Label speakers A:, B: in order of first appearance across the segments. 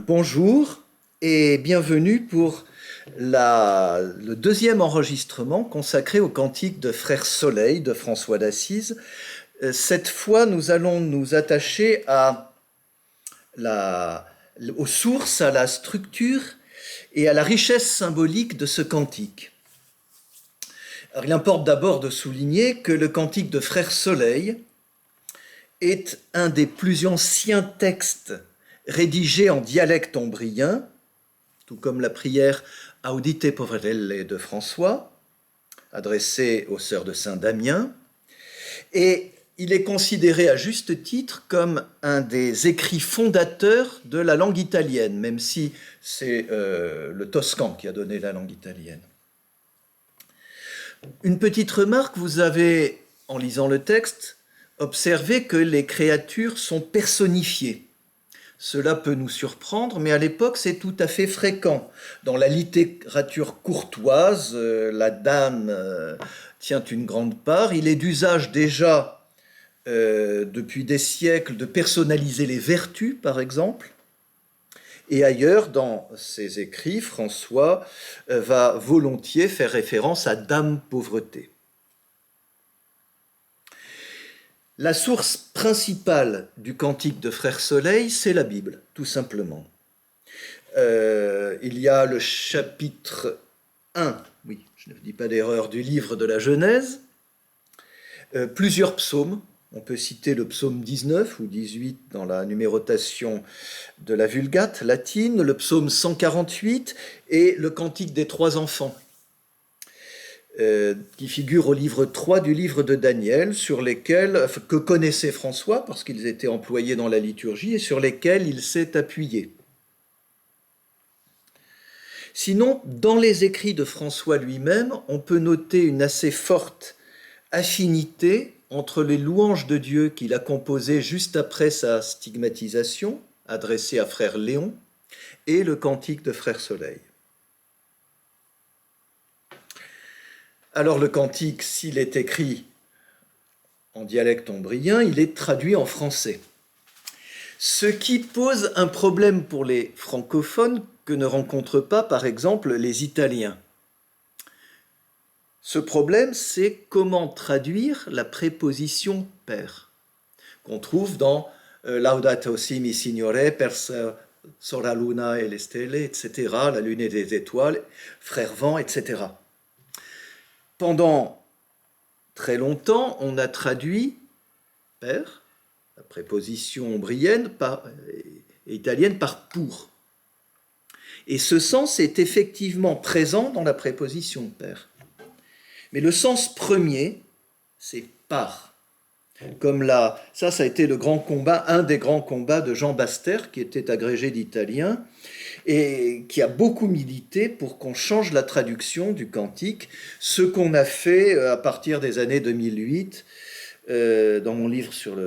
A: Bonjour et bienvenue pour le deuxième enregistrement consacré au cantique de Frère Soleil de François d'Assise. Cette fois, nous allons nous attacher aux sources, à la structure et à la richesse symbolique de ce cantique. Alors, il importe d'abord de souligner que le cantique de Frère Soleil est un des plus anciens textes rédigés en dialecte ombrien, tout comme la prière Audite Poverelle de François, adressée aux sœurs de Saint-Damien, et il est considéré à juste titre comme un des écrits fondateurs de la langue italienne, même si c'est le toscan qui a donné la langue italienne. Une petite remarque, vous avez, en lisant le texte, observé que les créatures sont personnifiées. Cela peut nous surprendre, mais à l'époque, c'est tout à fait fréquent. Dans la littérature courtoise, la dame tient une grande part. Il est d'usage déjà, depuis des siècles, de personnaliser les vertus, par exemple. Et ailleurs, dans ses écrits, François va volontiers faire référence à Dame Pauvreté. La source principale du cantique de Frère Soleil, c'est la Bible, tout simplement. Il y a le chapitre 1, oui, je ne dis pas d'erreur, du livre de la Genèse, plusieurs psaumes. On peut citer le psaume 19 ou 18 dans la numérotation de la Vulgate latine, le psaume 148 et le cantique des trois enfants, qui figurent au livre 3 du livre de Daniel, que connaissait François, parce qu'ils étaient employés dans la liturgie, et sur lesquels il s'est appuyé. Sinon, dans les écrits de François lui-même, on peut noter une assez forte affinité entre les louanges de Dieu qu'il a composées juste après sa stigmatisation, adressée à Frère Léon, et le cantique de Frère Soleil. Alors le cantique, s'il est écrit en dialecte ombrien, il est traduit en français. Ce qui pose un problème pour les francophones que ne rencontrent pas, par exemple, les Italiens. Ce problème, c'est comment traduire la préposition per, qu'on trouve dans Laudate si mi signore per sora luna e le stelle, etc., la lune et les étoiles, frère vent, etc. Pendant très longtemps, on a traduit per, la préposition ombrienne et italienne, par pour. Et ce sens est effectivement présent dans la préposition per. Mais le sens premier, c'est par. Comme ça a été le grand combat, un des grands combats de Jean Baster, qui était agrégé d'italien, et qui a beaucoup milité pour qu'on change la traduction du cantique, ce qu'on a fait à partir des années 2008, dans mon livre sur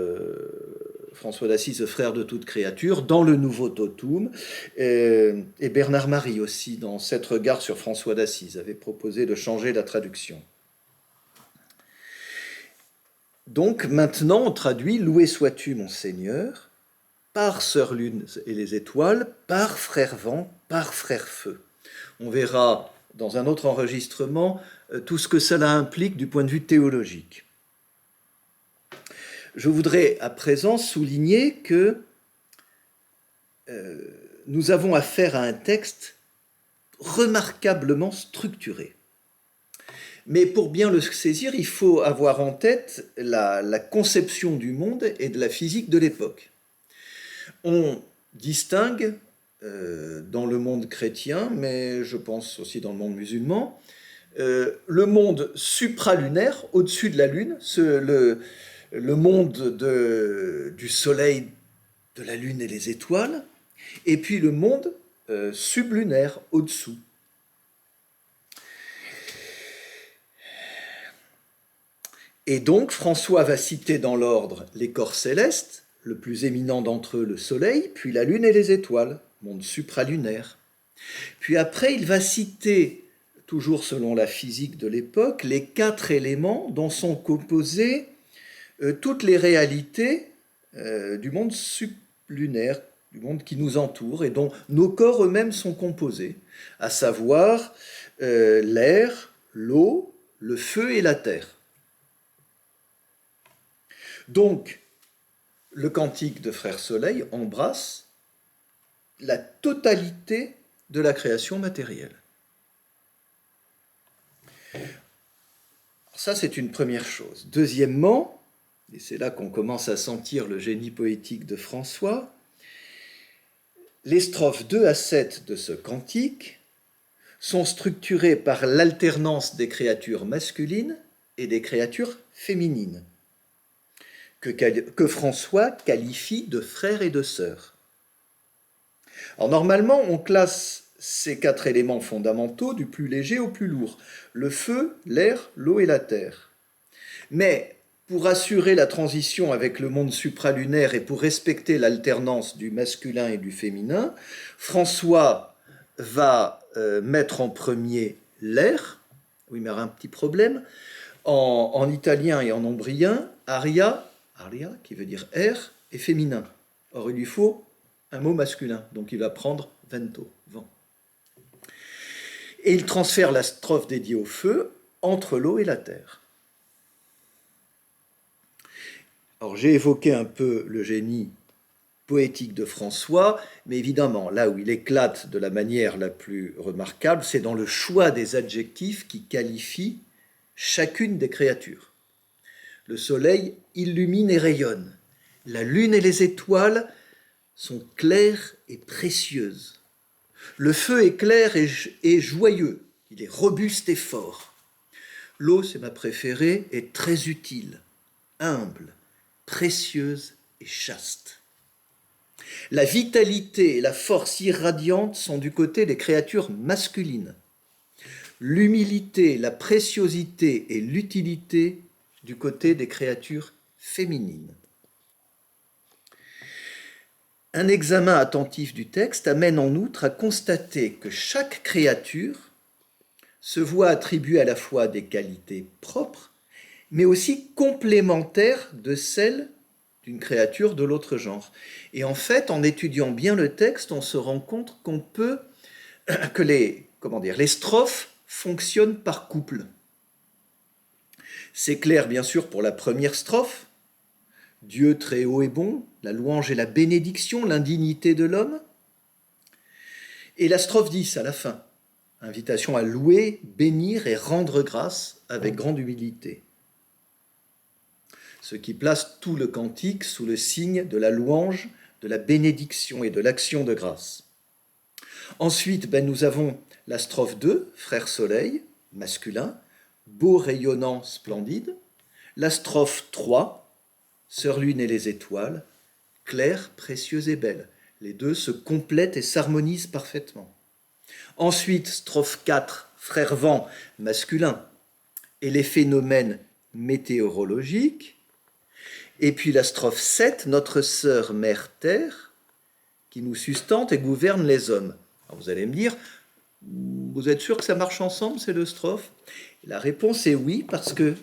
A: François d'Assise, frère de toute créature, dans le Nouveau Totum, et Bernard Marie aussi, dans Sept regards sur François d'Assise, avait proposé de changer la traduction. Donc maintenant, on traduit « Loué sois-tu, mon Seigneur », par Sœur Lune et les étoiles, par Frère Vent, par Frère Feu. On verra dans un autre enregistrement tout ce que cela implique du point de vue théologique. Je voudrais à présent souligner que nous avons affaire à un texte remarquablement structuré. Mais pour bien le saisir, il faut avoir en tête la conception du monde et de la physique de l'époque. On distingue dans le monde chrétien, mais je pense aussi dans le monde musulman, le monde supralunaire, au-dessus de la Lune, le monde du Soleil, de la Lune et les étoiles, et puis le monde sublunaire, au-dessous. Et donc, François va citer dans l'ordre les corps célestes, le plus éminent d'entre eux, le Soleil, puis la Lune et les étoiles, monde supralunaire. Puis après, il va citer toujours selon la physique de l'époque, les 4 éléments dont sont composées toutes les réalités du monde sublunaire, du monde qui nous entoure et dont nos corps eux-mêmes sont composés, à savoir l'air, l'eau, le feu et la terre. Donc, le cantique de Frère Soleil embrasse la totalité de la création matérielle. Ça, c'est une première chose. Deuxièmement, et c'est là qu'on commence à sentir le génie poétique de François, les strophes 2 à 7 de ce cantique sont structurées par l'alternance des créatures masculines et des créatures féminines, que François qualifie de frères et de sœurs. Alors normalement, on classe ces 4 éléments fondamentaux du plus léger au plus lourd, le feu, l'air, l'eau et la terre. Mais pour assurer la transition avec le monde supralunaire et pour respecter l'alternance du masculin et du féminin, François va mettre en premier l'air. Oui, mais il y aura un petit problème. En italien et en ombrien, aria, qui veut dire air, est féminin. Or, il lui faut un mot masculin, donc il va prendre vento, vent. Et il transfère la strophe dédiée au feu entre l'eau et la terre. Alors, j'ai évoqué un peu le génie poétique de François, mais évidemment, là où il éclate de la manière la plus remarquable, c'est dans le choix des adjectifs qui qualifient chacune des créatures. Le soleil illumine et rayonne. La lune et les étoiles sont claires et précieuses. Le feu est clair et joyeux. Il est robuste et fort. L'eau, c'est ma préférée, est très utile, humble, précieuse et chaste. La vitalité et la force irradiante sont du côté des créatures masculines. L'humilité, la préciosité et l'utilité du côté des créatures féminines. Un examen attentif du texte amène en outre à constater que chaque créature se voit attribuer à la fois des qualités propres, mais aussi complémentaires de celles d'une créature de l'autre genre. Et en fait, en étudiant bien le texte, on se rend compte que les strophes fonctionnent par couple. C'est clair, bien sûr, pour la première strophe. Dieu très haut et bon, la louange et la bénédiction, l'indignité de l'homme. Et la strophe 10 à la fin, invitation à louer, bénir et rendre grâce avec grande humilité. Ce qui place tout le cantique sous le signe de la louange, de la bénédiction et de l'action de grâce. Ensuite, nous avons la strophe 2, Frère Soleil, masculin, beau, rayonnant, splendide. La strophe 3, Sœur Lune et les étoiles, claire, précieuse et belle. Les deux se complètent et s'harmonisent parfaitement. Ensuite, strophe 4, Frère Vent, masculin, et les phénomènes météorologiques. Et puis la strophe 7, Notre sœur Mère Terre, qui nous sustente et gouverne les hommes. Alors vous allez me dire, vous êtes sûr que ça marche ensemble, ces deux strophes? La réponse est oui, parce que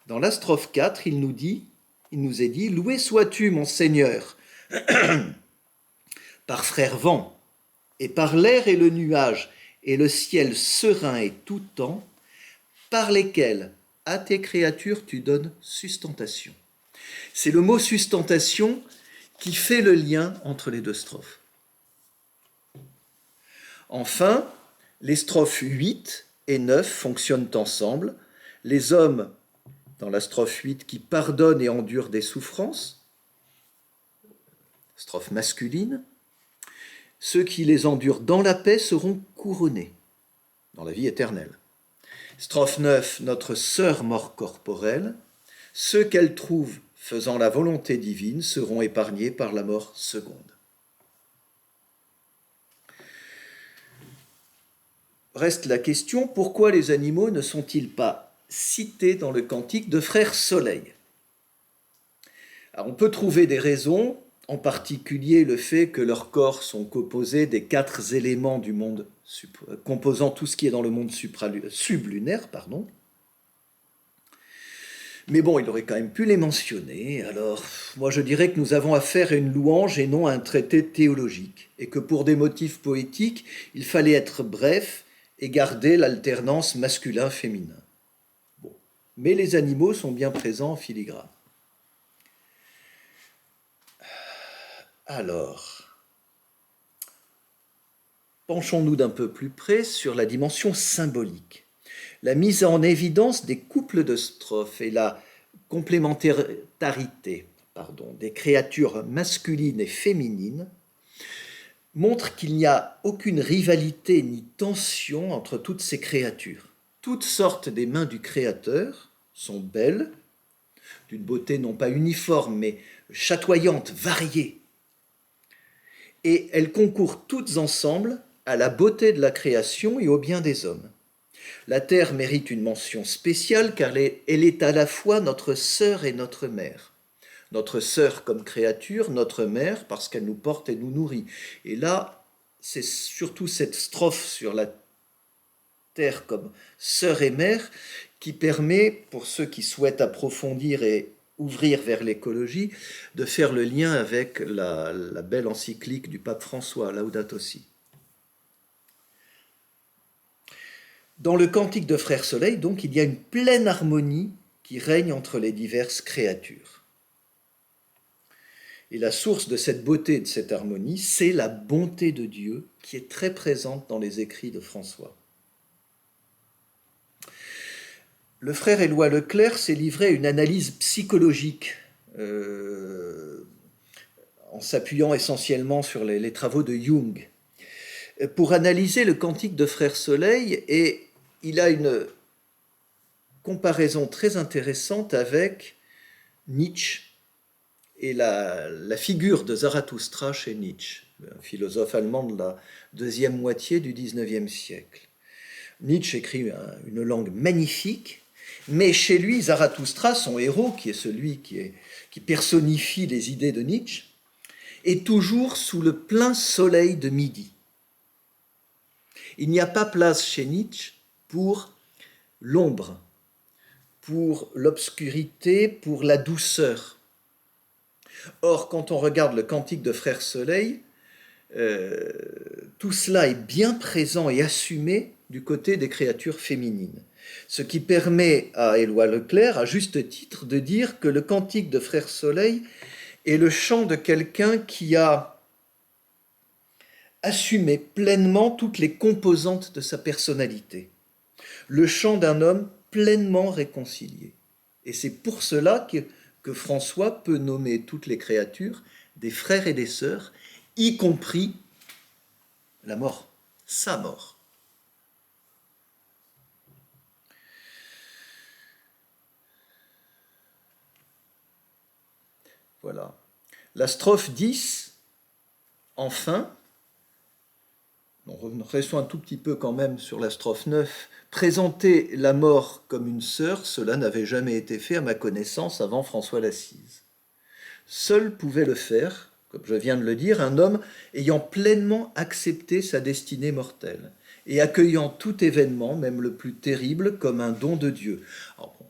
A: dans la strophe 4, il nous est dit « Loué sois-tu, mon Seigneur, par frère vent, et par l'air et le nuage, et le ciel serein et tout temps, par lesquels à tes créatures tu donnes sustentation. » C'est le mot sustentation qui fait le lien entre les deux strophes. Enfin, les strophes 8 et 9 fonctionnent ensemble. Les hommes, dans la strophe 8, qui pardonnent et endurent des souffrances, strophe masculine, ceux qui les endurent dans la paix seront couronnés dans la vie éternelle. Strophe 9, notre sœur mort corporelle, ceux qu'elle trouve faisant la volonté divine seront épargnés par la mort seconde. Reste la question, pourquoi les animaux ne sont-ils pas cités dans le cantique de Frère Soleil? Alors, on peut trouver des raisons, en particulier le fait que leurs corps sont composés des 4 éléments du monde composant tout ce qui est dans le monde sublunaire, pardon. Mais bon, il aurait quand même pu les mentionner. Alors, moi je dirais que nous avons affaire à une louange et non à un traité théologique, et que pour des motifs poétiques, il fallait être bref et garder l'alternance masculin-féminin. Bon. Mais les animaux sont bien présents en filigrane. Alors, penchons-nous d'un peu plus près sur la dimension symbolique. La mise en évidence des couples de strophes et la complémentarité des créatures masculines et féminines montre qu'il n'y a aucune rivalité ni tension entre toutes ces créatures. Toutes sortent des mains du Créateur, sont belles, d'une beauté non pas uniforme mais chatoyante, variée. Et elles concourent toutes ensemble à la beauté de la création et au bien des hommes. La terre mérite une mention spéciale car elle est à la fois notre sœur et notre mère. Notre sœur comme créature, notre mère parce qu'elle nous porte et nous nourrit. Et là, c'est surtout cette strophe sur la terre comme sœur et mère qui permet, pour ceux qui souhaitent approfondir et ouvrir vers l'écologie, de faire le lien avec la belle encyclique du pape François, Laudato Si. Dans le Cantique de Frère Soleil, donc, il y a une pleine harmonie qui règne entre les diverses créatures. Et la source de cette beauté et de cette harmonie, c'est la bonté de Dieu qui est très présente dans les écrits de François. Le frère Éloi Leclerc s'est livré à une analyse psychologique en s'appuyant essentiellement sur les travaux de Jung pour analyser le Cantique de Frère Soleil, et il a une comparaison très intéressante avec Nietzsche et la figure de Zarathustra chez Nietzsche, un philosophe allemand de la deuxième moitié du XIXe siècle. Nietzsche écrit une langue magnifique, mais chez lui, Zarathustra, son héros, qui est celui qui personnifie les idées de Nietzsche, est toujours sous le plein soleil de midi. Il n'y a pas place chez Nietzsche pour l'ombre, pour l'obscurité, pour la douceur. Or, quand on regarde le Cantique de Frère Soleil, tout cela est bien présent et assumé du côté des créatures féminines. Ce qui permet à Éloi Leclerc, à juste titre, de dire que le Cantique de Frère Soleil est le chant de quelqu'un qui a assumé pleinement toutes les composantes de sa personnalité. Le chant d'un homme pleinement réconcilié. Et c'est pour cela que François peut nommer toutes les créatures des frères et des sœurs, y compris la mort, sa mort. Voilà. La strophe 10, enfin, restons un tout petit peu quand même sur la strophe 9. Présenter la mort comme une sœur, cela n'avait jamais été fait à ma connaissance avant François d'Assise. Seul pouvait le faire, comme je viens de le dire, un homme ayant pleinement accepté sa destinée mortelle et accueillant tout événement, même le plus terrible, comme un don de Dieu. Alors bon,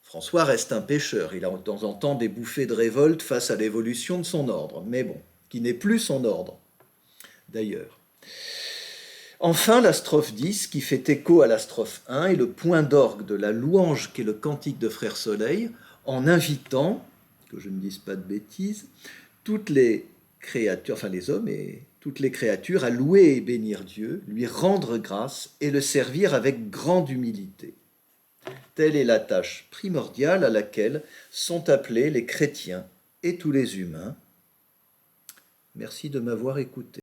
A: François reste un pécheur, il a de temps en temps des bouffées de révolte face à l'évolution de son ordre, mais bon, qui n'est plus son ordre, d'ailleurs. Enfin, la strophe 10, qui fait écho à la strophe 1, est le point d'orgue de la louange qu'est le Cantique de Frère Soleil, en invitant, que je ne dise pas de bêtises, toutes les créatures, enfin les hommes et toutes les créatures à louer et bénir Dieu, lui rendre grâce et le servir avec grande humilité. Telle est la tâche primordiale à laquelle sont appelés les chrétiens et tous les humains. Merci de m'avoir écouté.